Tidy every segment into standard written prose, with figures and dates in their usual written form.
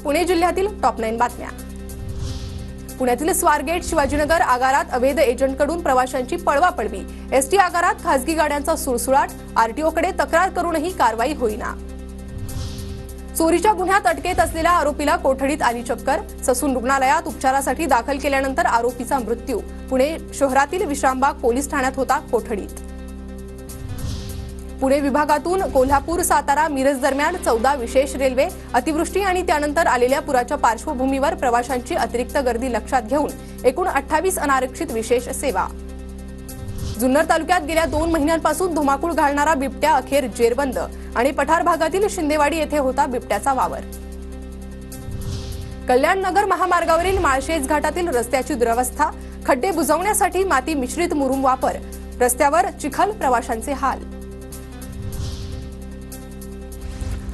पुणे जिल्ह्यातील टॉप 9 बातम्या। पुण्यातील स्वारगेट शिवाजीनगर आगारात अवैध एजंटकडून प्रवाशांची पळवापळवी। एसटी आगारात खासगी गाड्यांचा सुळसुळाट। आरटीओकडे तक्रार करूनही कारवाई होईना। चोरीच्या गुन्ह्यात अटकेत असलेल्या आरोपीला कोठडीत आली चक्कर। ससून रुग्णालयात उपचारासाठी दाखल केल्यानंतर आरोपीचा मृत्यू। पुणे शहरातील विश्रामबाग पोलीस ठाण्यात होता कोठडीत। पुणे विभागातून कोल्हापूर सातारा मिरज दरम्यान 14 विशेष रेल्वे। अतिवृष्टी आणि त्यानंतर आलेल्या पुराच्या पार्श्वभूमीवर प्रवाशांची अतिरिक्त गर्दी लक्षात घेऊन एकूण 28 अनारक्षित विशेष सेवा। जुन्नर तालुक्यात गेल्या 2 महिन्यांपासून धुमाकूळ घालणारा बिबट्या अखेर जेरबंद। आणि पठार भागातील शिंदेवाडी येथे होता बिबट्याचा वावर। कल्याण नगर महामार्गावरील माळशेज घाटातील रस्त्याची दुरवस्था। खड्डे बुजवण्यासाठी माती मिश्रित मुरुम वापर। रस्त्यावर चिखल, प्रवाशांचे हाल।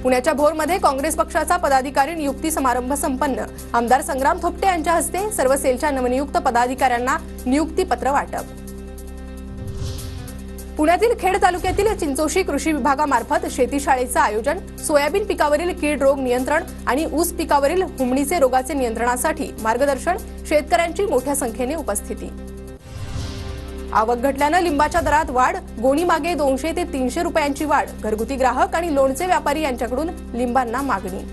पुण्याच्या भोरमध्ये काँग्रेस पक्षाचा पदाधिकारी नियुक्ती समारंभ संपन्न। आमदार संग्राम थोपटे यांच्या हस्ते सर्व सेलच्या नवनियुक्त पदाधिकाऱ्यांना नियुक्तीपत्र वाटप। पुण्यातील खेड तालुक्यातील चिंचोशी कृषी विभागामार्फत शेतीशाळेचं आयोजन। सोयाबीन पिकावरील कीड रोग नियंत्रण आणि ऊस पिकावरील हुमणीचे रोगाचे नियंत्रणासाठी मार्गदर्शन। शेतकऱ्यांची मोठ्या संख्येने उपस्थिती। आवक घटल्याने लिंबाच्या दरात वाढ। गोणी मागे 200 ते 300 रुपयांची वाढ। घरगुती ग्राहक आणि लोणचे व्यापारी यांच्याकडून लिंबांना मागणी।